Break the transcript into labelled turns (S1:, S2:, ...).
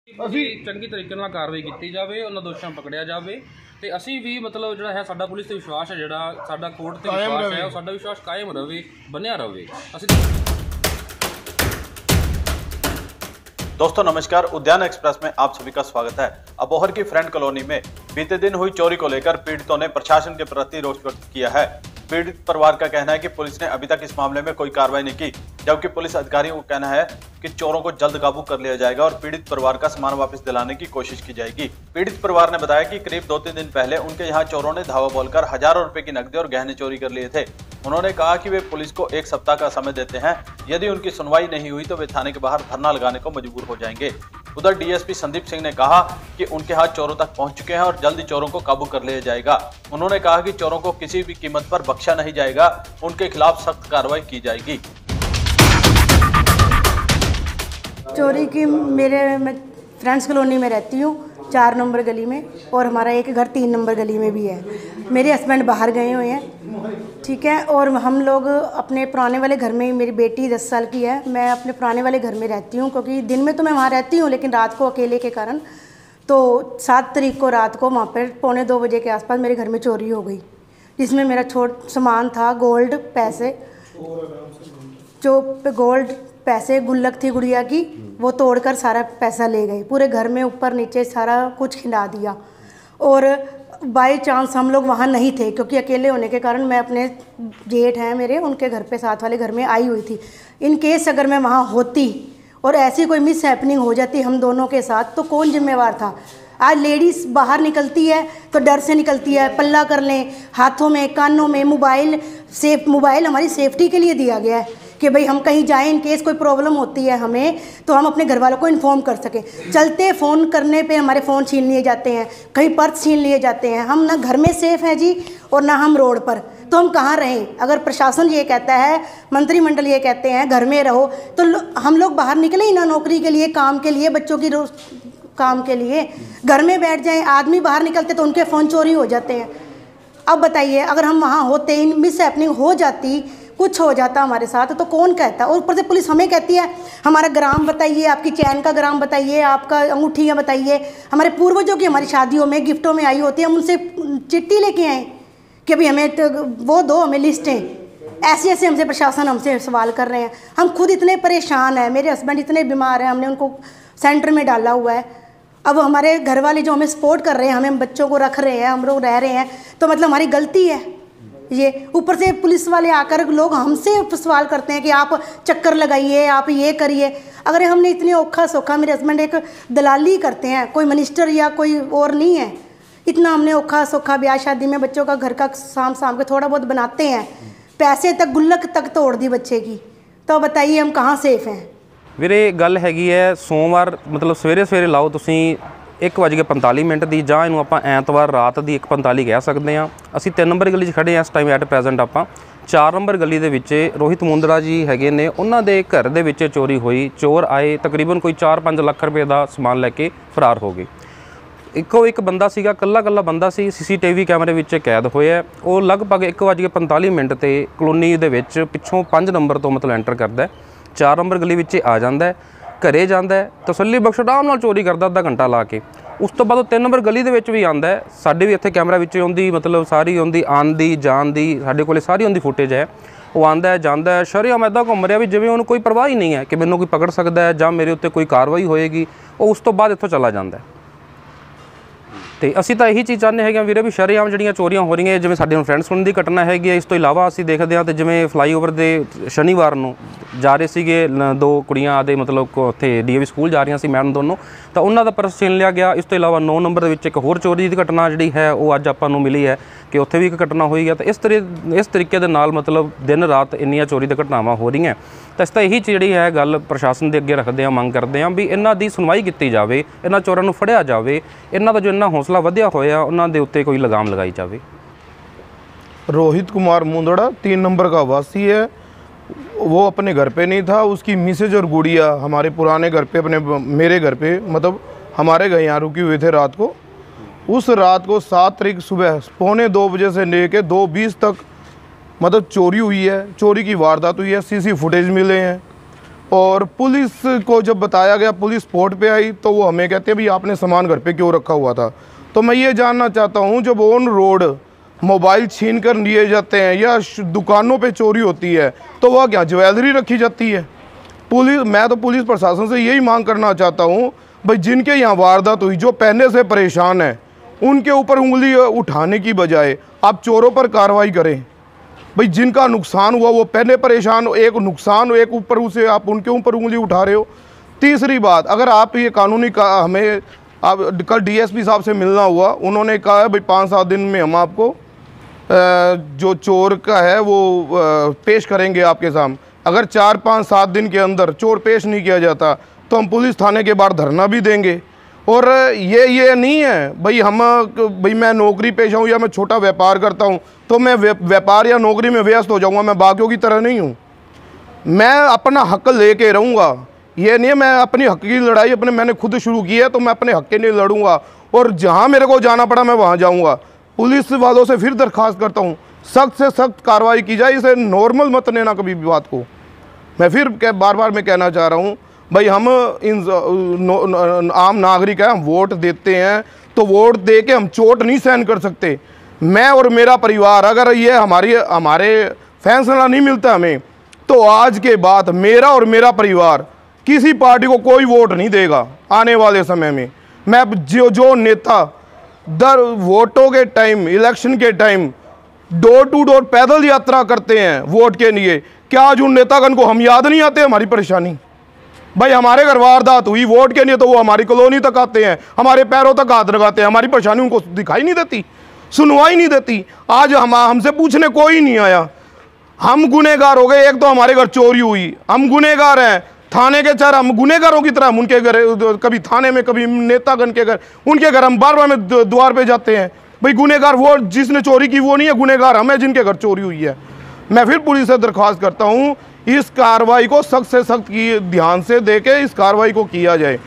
S1: ਅਸੀਂ ਚੰਗੀ ਤਰੀਕੇ ਨਾਲ ਕਾਰਵਾਈ ਕੀਤੀ ਜਾਵੇ, ਉਹਨਾਂ ਦੋਸ਼ੀਆਂ ਪਕੜਿਆ ਜਾਵੇ ਤੇ ਅਸੀਂ ਵੀ ਮਤਲਬ ਜਿਹੜਾ ਹੈ ਸਾਡਾ ਪੁਲਿਸ ਤੇ ਵਿਸ਼ਵਾਸ ਹੈ, ਜਿਹੜਾ ਸਾਡਾ ਕੋਰਟ ਤੇ ਵਿਸ਼ਵਾਸ ਹੈ, ਉਹ ਸਾਡਾ ਵਿਸ਼ਵਾਸ ਕਾਇਮ ਰਵੇ, ਬਣਿਆ रहे।
S2: दोस्तों नमस्कार, उद्यान एक्सप्रेस में आप सभी का स्वागत है। अबोहर की फ्रेंड कॉलोनी में बीते दिन हुई चोरी को लेकर पीड़ितों ने प्रशासन के प्रति रोष व्यक्त किया है। पीड़ित परिवार का कहना है कि पुलिस ने अभी तक इस मामले में कोई कार्रवाई नहीं की, जबकि पुलिस अधिकारियों का कहना है कि चोरों को जल्द काबू कर लिया जाएगा और पीड़ित परिवार का सामान वापस दिलाने की कोशिश की जाएगी। पीड़ित परिवार ने बताया कि करीब 2-3 दिन पहले उनके यहाँ चोरों ने धावा बोलकर हजारों रुपए की नकदी और गहने चोरी कर लिए थे। उन्होंने कहा कि वे पुलिस को 1 सप्ताह का समय देते हैं, यदि उनकी सुनवाई नहीं हुई तो वे थाने के बाहर धरना लगाने को मजबूर हो जाएंगे। उधर डीएसपी संदीप सिंह ने कहा कि उनके हाथ चोरों तक पहुंच चुके हैं और जल्द चोरों को काबू कर लिया जाएगा। उन्होंने कहा कि चोरों को किसी भी कीमत पर बख्शा नहीं जाएगा, उनके खिलाफ सख्त कार्रवाई की जाएगी।
S3: चोरी की मैं फ्रेंड्स कॉलोनी में रहती हूँ, 4 नंबर गली में, और हमारा एक घर 3 नंबर गली में भी है। मेरे हस्बैंड बाहर गए हुए हैं, ठीक है, और हम लोग अपने पुराने वाले घर में, मेरी बेटी 10 साल की है, मैं अपने पुराने वाले घर में रहती हूँ, क्योंकि दिन में तो मैं वहाँ रहती हूँ, लेकिन रात को अकेले के कारण तो 7 तारीख को रात को वहाँ पर 1:45 बजे के आसपास मेरे घर में चोरी हो गई, जिसमें मेरा सामान था, गोल्ड, पैसे, जो गोल्ड पैसे, गुल्लक थी गुड़िया की, वो तोड़कर सारा पैसा ले गए। पूरे घर में ऊपर नीचे सारा कुछ खिला दिया। और बाय चांस हम लोग वहाँ नहीं थे, क्योंकि अकेले होने के कारण मैं अपने जेठ हैं मेरे, उनके घर पे साथ वाले घर में आई हुई थी। इन केस अगर मैं वहाँ होती और ऐसी कोई मिस हैपनिंग हो जाती हम दोनों के साथ, तो कौन जिम्मेवार था? आज लेडीज़ बाहर निकलती है तो डर से निकलती है, पल्ला कर लें, हाथों में, कानों में मोबाइल, मोबाइल हमारी सेफ्टी के लिए दिया गया है कि भाई हम कहीं जाएं, इन केस कोई प्रॉब्लम होती है हमें तो हम अपने घर वालों को इन्फॉर्म कर सकें। चलते फ़ोन करने पे हमारे फ़ोन छीन लिए जाते हैं, कहीं पर्स छीन लिए जाते हैं। हम ना घर में सेफ़ हैं जी, और ना हम रोड पर, तो हम कहाँ रहें? अगर प्रशासन ये कहता है, मंत्रिमंडल ये कहते हैं घर में रहो, तो हम लोग बाहर निकले ही ना, नौकरी के लिए, काम के लिए, बच्चों की काम के लिए, घर में बैठ जाएँ। आदमी बाहर निकलते तो उनके फ़ोन चोरी हो जाते हैं। अब बताइए, अगर हम वहाँ होते, इन मिस हैपनिंग हो जाती, कुछ हो जाता हमारे साथ, तो कौन कहता? और ऊपर से पुलिस हमें कहती है हमारा ग्राम बताइए, आपकी चैन का ग्राम बताइए, आपका अंगूठियाँ बताइए। हमारे पूर्वजों की हमारी शादियों में गिफ्टों में आई होती है, हम उनसे चिट्ठी लेके आए कि भाई हमें वो दो, हमें लिस्टें। ऐसे ऐसे हमसे प्रशासन हमसे सवाल कर रहे हैं। हम खुद इतने परेशान हैं, मेरे हस्बैंड इतने बीमार हैं, हमने उनको सेंटर में डाला हुआ है। अब हमारे घर वाले जो हमें सपोर्ट कर रहे हैं, हमें बच्चों को रख रहे हैं, हम लोग रह रहे हैं, तो मतलब हमारी गलती है ये। ऊपर से पुलिस वाले आकर लोग हमसे सवाल करते हैं कि आप चक्कर लगाइए, आप ये करिए। अगर हमने इतनी औखा सौखा, मेरे हस्बैंड एक दलाली करते हैं, कोई मिनिस्टर या कोई और नहीं है, इतना हमने औखा सौखा ब्याह शादी में बच्चों का घर का साम के थोड़ा बहुत बनाते हैं, पैसे तक, गुल्लक तक तोड़ दी बच्चे की, तो बताइए हम कहाँ सेफ हैं?
S4: ਵੀਰੇ ਗੱਲ ਹੈਗੀ ਹੈ, ਸੋਮਵਾਰ ਮਤਲਬ ਸਵੇਰੇ ਲਾਓ ਤੁਸੀਂ 1:45 ਦੀ, ਜਾਂ ਇਹਨੂੰ ਆਪਾਂ ਐਤਵਾਰ ਰਾਤ ਦੀ 1:45 ਕਹਿ ਸਕਦੇ ਹਾਂ। ਅਸੀਂ 3 ਨੰਬਰ ਗਲੀ 'ਚ ਖੜੇ ਹਾਂ ਇਸ ਟਾਈਮ ਐਟ ਪ੍ਰੈਜ਼ੈਂਟ। ਆਪਾਂ 4 ਨੰਬਰ ਗਲੀ ਦੇ ਵਿੱਚ ਰੋਹਿਤ ਮੁੰਦੜਾ ਜੀ ਹੈਗੇ ਨੇ, ਉਹਨਾਂ ਦੇ ਘਰ ਦੇ ਵਿੱਚ ਚੋਰੀ ਹੋਈ। ਚੋਰ ਆਏ, ਤਕਰੀਬਨ ਕੋਈ 4-5 ਲੱਖ ਰੁਪਏ ਦਾ ਸਮਾਨ ਲੈ ਕੇ ਫਰਾਰ ਹੋ ਗਏ। ਇੱਕੋ ਇੱਕ ਬੰਦਾ ਸੀਗਾ, ਕੱਲਾ ਬੰਦਾ ਸੀ, CCTV ਕੈਮਰੇ ਵਿੱਚ ਕੈਦ ਹੋਇਆ। ਉਹ ਲਗਭਗ 1:45 ਤੇ ਕਲੋਨੀ ਦੇ ਵਿੱਚ ਪਿੱਛੋਂ 5 ਨੰਬਰ ਤੋਂ ਮਤਲਬ ਐਂਟਰ ਕਰਦਾ, 4 ਨੰਬਰ ਗਲੀ ਵਿੱਚ ਆ ਜਾਂਦਾ, ਘਰੇ ਜਾਂਦਾ, ਤਸੱਲੀ ਬਖਸ਼ ਆਰਾਮ ਨਾਲ ਚੋਰੀ ਕਰਦਾ ਅੱਧਾ ਘੰਟਾ ਲਾ ਕੇ। ਉਸ ਤੋਂ ਬਾਅਦ ਉਹ 3 ਨੰਬਰ ਗਲੀ ਦੇ ਵਿੱਚ ਵੀ ਆਉਂਦਾ। ਸਾਡੇ ਵੀ ਇੱਥੇ ਕੈਮਰਾ ਵਿੱਚ ਆਉਂਦੀ, ਮਤਲਬ ਸਾਰੀ ਆਉਂਦੀ, ਆਉਣ ਦੀ ਜਾਣ ਦੀ ਸਾਡੇ ਕੋਲ ਸਾਰੀ ਆਉਂਦੀ ਫੁਟੇਜ ਹੈ। ਉਹ ਆਉਂਦਾ ਜਾਂਦਾ, ਸ਼ਰੇਆਮ ਇੱਦਾਂ ਘੁੰਮ ਰਿਹਾ ਵੀ ਜਿਵੇਂ ਉਹਨੂੰ ਕੋਈ ਪਰਵਾਹ ਹੀ ਨਹੀਂ ਹੈ ਕਿ ਮੈਨੂੰ ਕੋਈ ਪਕੜ ਸਕਦਾ ਹੈ ਜਾਂ ਮੇਰੇ ਉੱਤੇ ਕੋਈ ਕਾਰਵਾਈ ਹੋਏਗੀ। ਉਹ ਉਸ ਤੋਂ ਬਾਅਦ ਇੱਥੋਂ ਚਲਾ ਜਾਂਦਾ। ਤੇ ਅਸੀਂ ਤਾਂ ਇਹੀ ਚੀਜ਼ ਚਾਹੁੰਦੇ ਹੈਗੇ ਵੀਰੇ ਵੀ ਸ਼ਰੇਆਮ ਜਿਹੜੀਆਂ ਚੋਰੀਆਂ ਹੋ ਰਹੀਆਂ, ਜਿਵੇਂ ਸਾਡੇ ਹੁਣ ਫਰੈਂਡਸ ਸੁਣਨ ਦੀ ਘਟਨਾ ਹੈਗੀ ਹੈ, ਇਸ ਤੋਂ ਇਲਾਵਾ ਅਸੀਂ ਦੇਖਦੇ ਹਾਂ ਤੇ ਜਿਵੇਂ ਫਲਾਈਓਵਰ ਦੇ ਸ਼ਨੀਵਾਰ ਨੂੰ ਜਾ ਰਹੇ ਸੀਗੇ 2 ਕੁੜੀਆਂ ਆਦੇ ਮਤਲਬ ਉੱਥੇ DAV ਸਕੂਲ ਜਾ ਰਹੀਆਂ ਸੀ ਮੈਡਮ ਦੋਨੋਂ, ਤਾਂ ਉਹਨਾਂ ਦਾ ਪਰਸ ਛੀਨ ਲਿਆ ਗਿਆ। ਇਸ ਤੋਂ ਇਲਾਵਾ 9 ਨੰਬਰ ਦੇ ਵਿੱਚ ਇੱਕ ਹੋਰ ਚੋਰੀ ਦੀ ਘਟਨਾ ਜਿਹੜੀ ਹੈ ਉਹ ਅੱਜ ਆਪਾਂ ਨੂੰ ਮਿਲੀ ਹੈ ਕਿ ਉੱਥੇ ਵੀ ਇੱਕ ਘਟਨਾ ਹੋਈ ਹੈ। ਤਾਂ ਇਸ ਤਰੀਕੇ ਦੇ ਨਾਲ ਮਤਲਬ ਦਿਨ ਰਾਤ ਇੰਨੀਆਂ ਚੋਰੀ ਦੀਆਂ ਘਟਨਾਵਾਂ ਹੋ ਰਹੀਆਂ। ਤਾਂ ਇਸ ਤਾਂ ਇਹੀ ਜਿਹੜੀ ਹੈ ਗੱਲ ਪ੍ਰਸ਼ਾਸਨ ਦੇ ਅੱਗੇ ਰੱਖਦੇ ਹਾਂ, ਮੰਗ ਕਰਦੇ ਹਾਂ ਵੀ ਇਹਨਾਂ ਦੀ ਸੁਣਵਾਈ ਕੀਤੀ ਜਾਵੇ, ਇਹਨਾਂ ਚੋਰਾਂ ਨੂੰ ਫੜਿਆ ਜਾਵੇ, ਇਹਨਾਂ ਦਾ ਜੋ ਇੰਨਾ ਹੌਸਲਾ ਵਧਿਆ ਹੋਇਆ ਉਹਨਾਂ ਦੇ ਉੱਤੇ ਕੋਈ ਲਗਾਮ लगाई जाए।
S5: रोहित कुमार मुंदड़ा 3 नंबर का वासी है। वो अपने घर पे नहीं था, उसकी मिसेज और गुड़िया हमारे पुराने घर पे, मेरे घर पे मतलब हमारे घर यहाँ रुकी हुए थे रात को। उस रात को 7 तारीख सुबह 1:45 बजे से लेके 2:20 तक मतलब चोरी हुई है, चोरी की वारदात हुई है। CC फुटेज मिले हैं, और पुलिस को जब बताया गया, पुलिस स्पॉट पे आई तो वो हमें कहते हैं भाई आपने सामान घर पे क्यों रखा हुआ था। तो मैं ये जानना चाहता हूँ, जब ऑन रोड मोबाइल छीन कर लिए जाते हैं या दुकानों पे चोरी होती है तो वह क्या ज्वेलरी रखी जाती है? मैं तो पुलिस प्रशासन से यही मांग करना चाहता हूँ भाई जिनके यहाँ वारदात हुई, जो पहले से परेशान है, उनके ऊपर उंगली उठाने की बजाय आप चोरों पर कार्रवाई करें। भाई जिनका नुकसान हुआ वो पहले परेशान हो, एक नुकसान हो, एक ऊपर उसे आप उनके ऊपर उंगली उठा रहे हो। तीसरी बात, अगर आप ये कानूनी का हमें आप कल डीएसपी साहब से मिलना हुआ, उन्होंने कहा है भाई 5-7 दिन में हम आपको जो चोर का है वो पेश करेंगे आपके सामने। अगर 4-5-7 दिन के अंदर चोर पेश नहीं किया जाता तो हम पुलिस थाने के बाहर धरना भी देंगे। और ये नहीं है भाई मैं नौकरी पेशा हूँ या मैं छोटा व्यापार करता हूँ तो मैं व्यापार या नौकरी में व्यस्त हो जाऊँगा, मैं बाकियों की तरह नहीं हूँ। मैं अपना हक लेके रहूँगा। ये नहीं है मैं अपनी हक की लड़ाई मैंने खुद शुरू की है तो मैं अपने हक के लिए लड़ूंगा, और जहाँ मेरे को जाना पड़ा मैं वहाँ जाऊँगा। पुलिस वालों से फिर दरख्वास्त करता हूँ सख्त से सख्त कार्रवाई की जाए, इसे नॉर्मल मत लेना कभी भी बात को। मैं फिर बार बार मैं कहना चाह रहा हूँ भाई हम आम नागरिक हैं, हम वोट देते हैं तो वोट दे के हम चोट नहीं सहन कर सकते। मैं और मेरा परिवार, अगर ये हमारे फैसला नहीं मिलता हमें तो आज के बाद मेरा और मेरा परिवार किसी पार्टी को कोई वोट नहीं देगा आने वाले समय में। मैं जो नेता वोटों के टाइम, इलेक्शन के टाइम डोर टू डोर पैदल यात्रा करते हैं वोट के लिए, क्या आज उन नेतागण को हम याद नहीं आते हमारी परेशानी? भाई हमारे घर वारदात हुई वोट के लिए तो वो हमारी कॉलोनी तक आते हैं, हमारे पैरों तक हाथ लगाते हैं, हमारी परेशानी उनको दिखाई नहीं देती, सुनवाई नहीं देती। आज हमसे पूछने कोई नहीं आया। हम गुनहगार हो गए। एक तो हमारे घर चोरी हुई, हम गुनहगार हैं, थाने के चार हम गुनहगारों की तरह हम उनके घर, कभी थाने में कभी नेतागण के घर, उनके घर हम बार बार में द्वार पे जाते हैं। भाई गुनहगार वो जिसने चोरी की वो नहीं है, गुनहगार हमें जिनके घर चोरी हुई है। मैं फिर पुलिस से दरख्वास्त करता हूँ इस कार्रवाई को सख्त से सख्त ध्यान से देके इस कार्रवाई को किया जाए।